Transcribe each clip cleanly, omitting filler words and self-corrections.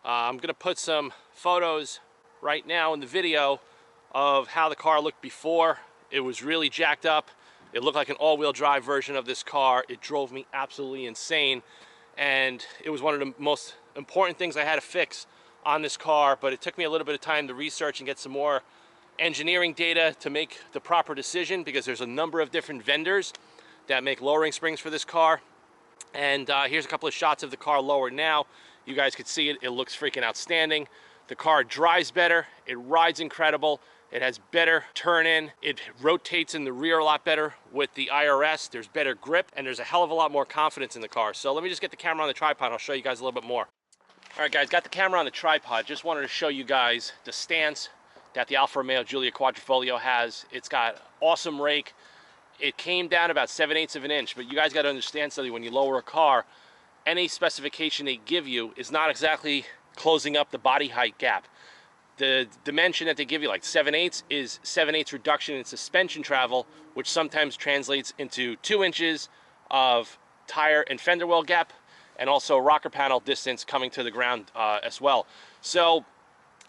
I'm going to put some photos right now in the video of how the car looked before. It was really jacked up. It looked like an all-wheel drive version of this car. It drove me absolutely insane, and it was one of the most important things I had to fix on this car, but it took me a little bit of time to research and get some more engineering data to make the proper decision, because there's a number of different vendors that make lowering springs for this car. And here's a couple of shots of the car lowered now. You guys could see it. It looks freaking outstanding. The car drives better. It rides incredible. It has better turn-in. It rotates in the rear a lot better with the IRS. There's better grip, and there's a hell of a lot more confidence in the car. So let me just get the camera on the tripod, and I'll show you guys a little bit more. All right, guys, got the camera on the tripod. Just wanted to show you guys the stance that the Alfa Romeo Giulia Quadrifoglio has. It's got awesome rake. It came down about 7/8 of an inch, but you guys got to understand something. When you lower a car, any specification they give you is not exactly closing up the body height gap. The dimension that they give you, like 7/8, is 7/8 reduction in suspension travel, which sometimes translates into 2 inches of tire and fender well gap, and also rocker panel distance coming to the ground as well. So,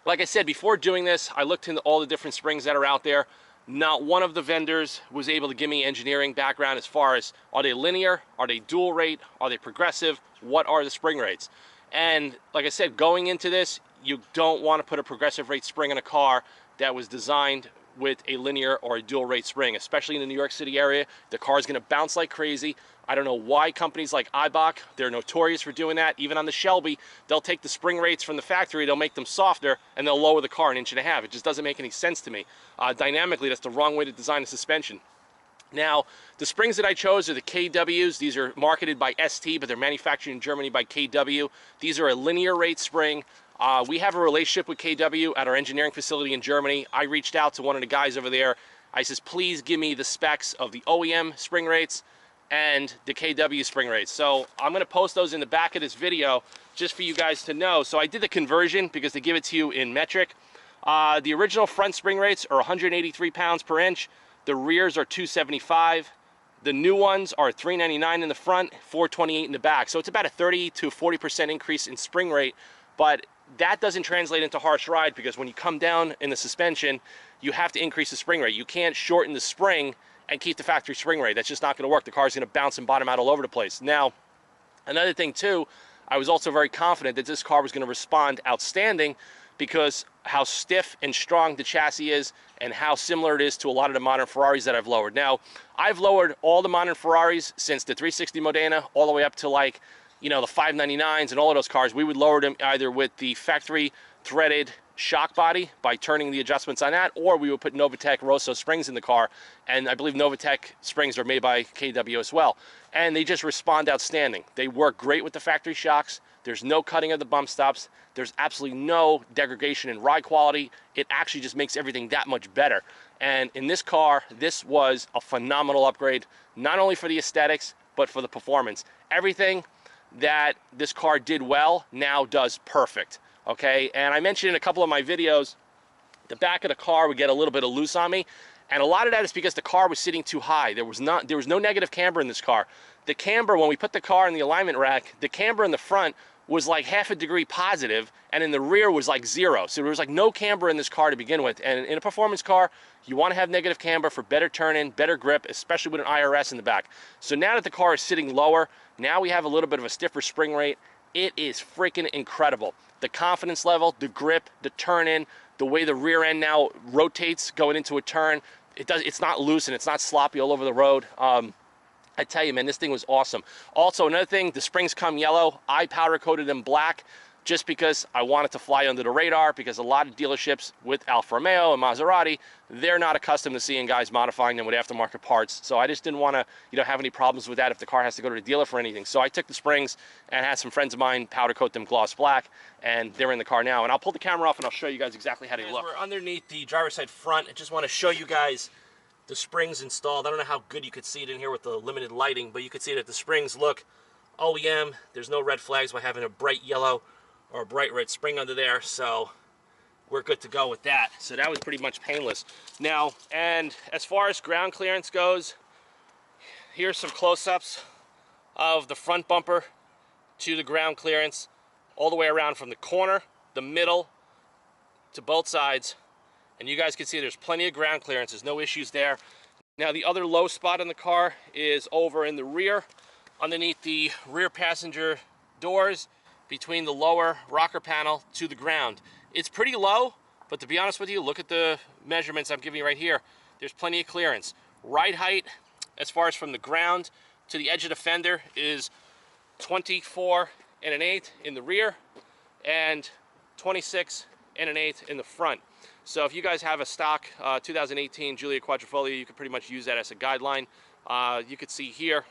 like I said, before doing this, I looked into all the different springs that are out there. Not one of the vendors was able to give me engineering background as far as, are they linear, are they dual rate, are they progressive, what are the spring rates? And like I said, going into this, you don't want to put a progressive rate spring in a car that was designed with a linear or a dual rate spring, especially in the New York City area. The car is going to bounce like crazy. I don't know why companies like Eibach, they're notorious for doing that. Even on the Shelby, they'll take the spring rates from the factory, they'll make them softer, and they'll lower the car 1.5 inches. It just doesn't make any sense to me. Dynamically, that's the wrong way to design a suspension. Now, the springs that I chose are the KWs. These are marketed by ST, but they're manufactured in Germany by KW. These are a linear rate spring. We have a relationship with KW at our engineering facility in Germany. I reached out to one of the guys over there. I says, please give me the specs of the OEM spring rates and the KW spring rates. So I'm going to post those in the back of this video just for you guys to know. So I did the conversion because they give it to you in metric. The original front spring rates are 183 pounds per inch. The rears are 275. The new ones are 399 in the front, 428 in the back. So it's about a 30 to 40% increase in spring rate, but that doesn't translate into harsh ride, because when you come down in the suspension, you have to increase the spring rate. You can't shorten the spring and keep the factory spring rate. That's just not going to work. The car's going to bounce and bottom out all over the place. Now, another thing too, I was also very confident that this car was going to respond outstanding, because how stiff and strong the chassis is and how similar it is to a lot of the modern Ferraris that I've lowered. Now, I've lowered all the modern Ferraris since the 360 Modena all the way up to, like, you know, the 599s and all of those cars. We would lower them either with the factory threaded shock body by turning the adjustments on that, or we would put Novatec Rosso springs in the car, and I believe Novatec springs are made by KW as well, and they just respond outstanding. They work great with the factory shocks. There's no cutting of the bump stops. There's absolutely no degradation in ride quality. It actually just makes everything that much better. And in this car, this was a phenomenal upgrade, not only for the aesthetics, but for the performance. Everything that this car did well now does perfect. Okay, and I mentioned in a couple of my videos, the back of the car would get a little bit of loose on me, and a lot of that is because the car was sitting too high. There was no negative camber in this car. The camber, when we put the car in the alignment rack, the camber in the front was like 1/2 degree positive, and in the rear was like 0. So there was like no camber in this car to begin with. And in a performance car, you want to have negative camber for better turn-in, better grip, especially with an IRS in the back. So now that the car is sitting lower, now we have a little bit of a stiffer spring rate. It is freaking incredible. The confidence level, the grip, the turn-in, the way the rear end now rotates going into a turn, it's not loose and it's not sloppy all over the road. I tell you, man, this thing was awesome. Also, another thing, the springs come yellow. I powder coated them black just because I wanted to fly under the radar, because a lot of dealerships with Alfa Romeo and Maserati, they're not accustomed to seeing guys modifying them with aftermarket parts. So I just didn't want to, you know, have any problems with that if the car has to go to the dealer for anything. So I took the springs and had some friends of mine powder coat them gloss black, and they're in the car now. And I'll pull the camera off and I'll show you guys exactly how they look. We're underneath the driver's side front. I just want to show you guys the springs installed. I don't know how good you could see it in here with the limited lighting, but you could see that the springs look OEM. There's no red flags by having a bright yellow or a bright red spring under there, so we're good to go with that. So that was pretty much painless. Now, and as far as ground clearance goes, here's some close-ups of the front bumper to the ground clearance. all the way around from the corner, the middle, to both sides. And you guys can see there's plenty of ground clearance. There's no issues there. Now the other low spot in the car is over in the rear, underneath the rear passenger doors, between the lower rocker panel to the ground. It's pretty low, but to be honest with you, look at the measurements I'm giving you right here. There's plenty of clearance. Ride height, as far as from the ground to the edge of the fender, is 24 1/8 in the rear and 26 1/8 in the front. So if you guys have a stock 2018 Giulia Quadrifoglio, you could pretty much use that as a guideline. You could see here,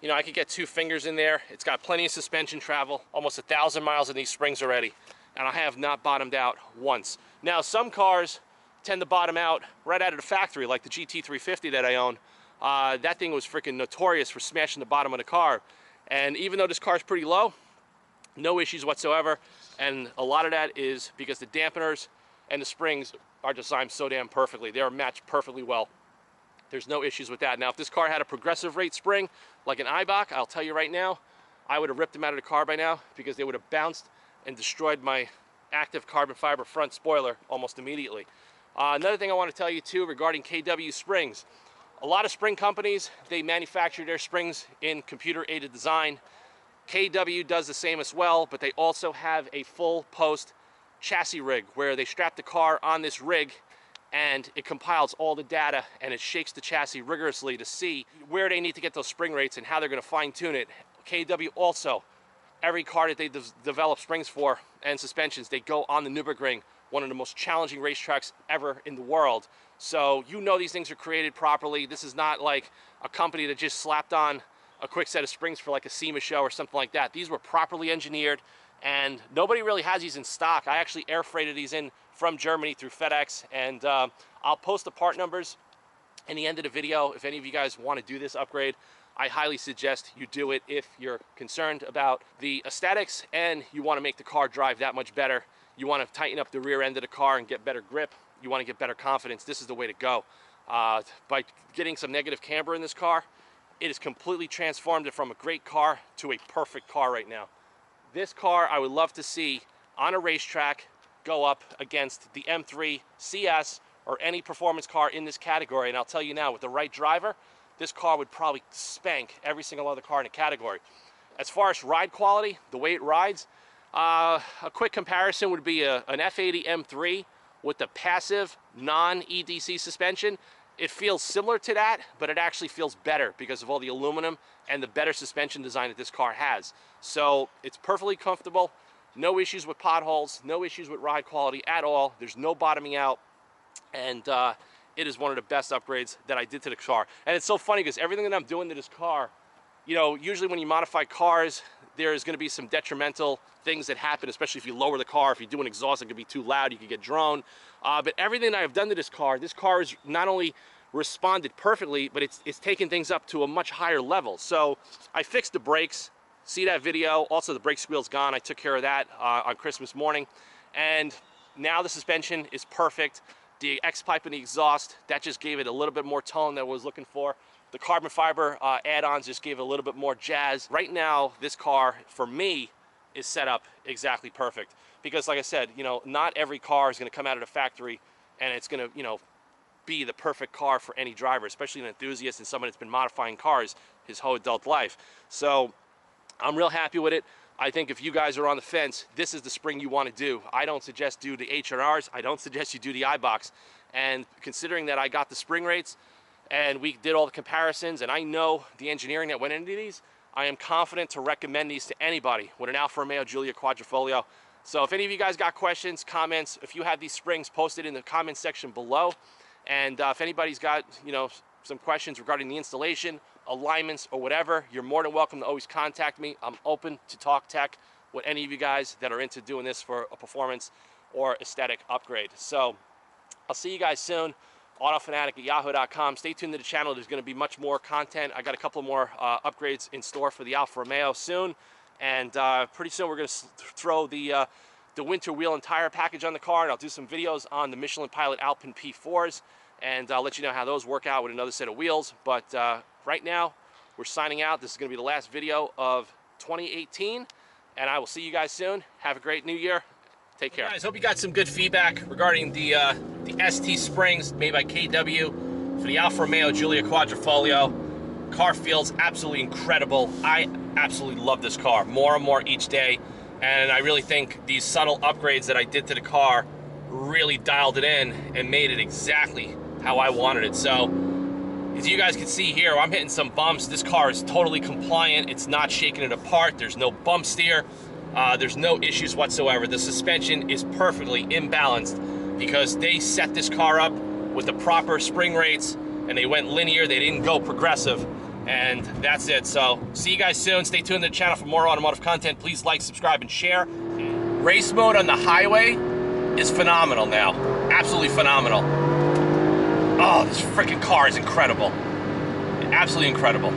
you know, I could get 2 fingers in there. It's got plenty of suspension travel, almost 1,000 miles in these springs already, and I have not bottomed out once. Now, some cars tend to bottom out right out of the factory, like the GT350 that I own. That thing was freaking notorious for smashing the bottom of the car. And even though this car is pretty low, no issues whatsoever. And a lot of that is because the dampeners and the springs are designed so damn perfectly. They are matched perfectly well. There's no issues with that. Now, if this car had a progressive rate spring, like an Eibach, I'll tell you right now, I would have ripped them out of the car by now, because they would have bounced and destroyed my active carbon fiber front spoiler almost immediately. Another thing I want to tell you too regarding KW springs. A lot of spring companies, they manufacture their springs in computer-aided design. KW does the same as well, but they also have a full post chassis rig where they strap the car on this rig and it compiles all the data and it shakes the chassis rigorously to see where they need to get those spring rates and how they're going to fine-tune it. KW also, every car that they develop springs for and suspensions, they go on the Nürburgring, one of the most challenging racetracks ever in the world. So you know these things are created properly. This is not like a company that just slapped on a quick set of springs for like a SEMA show or something like that. These were properly engineered, and nobody really has these in stock. I actually air freighted these in from Germany through FedEx, and I'll post the part numbers in the end of the video. If any of you guys want to do this upgrade, I highly suggest you do it if you're concerned about the aesthetics and you want to make the car drive that much better. You want to tighten up the rear end of the car and get better grip. You want to get better confidence. This is the way to go. By getting some negative camber in this car, it has completely transformed it from a great car to a perfect car right now. This car I would love to see on a racetrack go up against the M3 CS or any performance car in this category. And I'll tell you now, with the right driver, this car would probably spank every single other car in the category. As far as ride quality, the way it rides, a quick comparison would be an F80 M3 with the passive non-EDC suspension. It feels similar to that, but it actually feels better because of all the aluminum and the better suspension design that this car has. So it's perfectly comfortable, no issues with potholes, no issues with ride quality at all. There's no bottoming out, and it is one of the best upgrades that I did to the car. And it's so funny because everything that I'm doing to this car, you know, usually when you modify cars, there's going to be some detrimental things that happen, especially if you lower the car. If you do an exhaust, it could be too loud, you could get drone. But everything that I've done to this car has not only responded perfectly, but it's taken things up to a much higher level. So I fixed the brakes. See that video? Also, the brake squeal's gone. I took care of that on Christmas morning. And now the suspension is perfect. The X-pipe and the exhaust, that just gave it a little bit more tone that I was looking for. The carbon fiber add-ons just gave it a little bit more jazz. Right now, this car, for me, is set up exactly perfect. Because like I said, you know, not every car is going to come out of the factory and it's going to, you know, be the perfect car for any driver, especially an enthusiast and someone that's been modifying cars his whole adult life. So I'm real happy with it. I think if you guys are on the fence, this is the spring you want to do. I don't suggest do the H&Rs. I don't suggest you do the Eibachs. And considering that I got the spring rates and we did all the comparisons and I know the engineering that went into these, I am confident to recommend these to anybody with an Alfa Romeo Giulia Quadrifoglio. So if any of you guys got questions, comments, if you have these springs, posted in the comment section below. And if anybody's got, you know, some questions regarding the installation, alignments, or whatever, you're more than welcome to always contact me. I'm open to talk tech with any of you guys that are into doing this for a performance or aesthetic upgrade. So I'll see you guys soon. autofanatic@yahoo.com. Stay tuned to the channel. There's going to be much more content. I got a couple more upgrades in store for the Alfa Romeo soon. And pretty soon we're going to throw the winter wheel and tire package on the car, and I'll do some videos on the Michelin Pilot Alpine P4s, and I'll let you know how those work out with another set of wheels. But right now, we're signing out. This is going to be the last video of 2018, and I will see you guys soon. Have a great new year. Take care. Guys, hope you got some good feedback regarding the ST springs made by KW for the Alfa Romeo Giulia Quadrifoglio. Car feels absolutely incredible. I absolutely love this car more and more each day, and I really think these subtle upgrades that I did to the car really dialed it in and made it exactly how I wanted it. So as you guys can see here, I'm hitting some bumps. This car is totally compliant. It's not shaking it apart. There's no bump steer. There's no issues whatsoever. The suspension is perfectly imbalanced because they set this car up with the proper spring rates and they went linear. They didn't go progressive, and that's it. So see you guys soon. Stay tuned to the channel for more automotive content. Please like, subscribe, and share. Race mode on the highway is phenomenal now. Absolutely phenomenal. Oh, this freaking car is incredible. Absolutely incredible.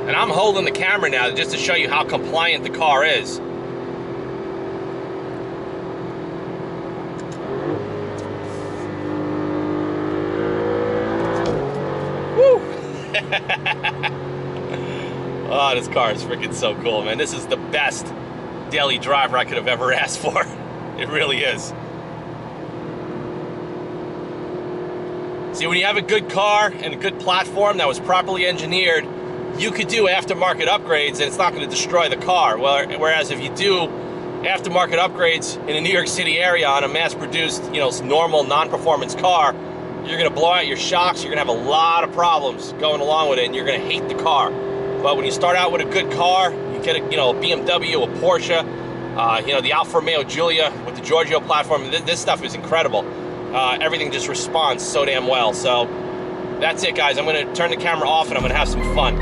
And I'm holding the camera now just to show you how compliant the car is. Woo! Oh, this car is freaking so cool, man. This is the best daily driver I could have ever asked for. It really is. See, when you have a good car and a good platform that was properly engineered, you could do aftermarket upgrades and it's not going to destroy the car. Whereas if you do aftermarket upgrades in a New York City area on a mass-produced, normal non-performance car, you're going to blow out your shocks. You're going to have a lot of problems going along with it, and you're going to hate the car. But when you start out with a good car, you get a BMW, a Porsche, the Alfa Romeo Giulia with the Giorgio platform. This stuff is incredible. Everything just responds so damn well. So that's it, guys. I'm going to turn the camera off and I'm going to have some fun.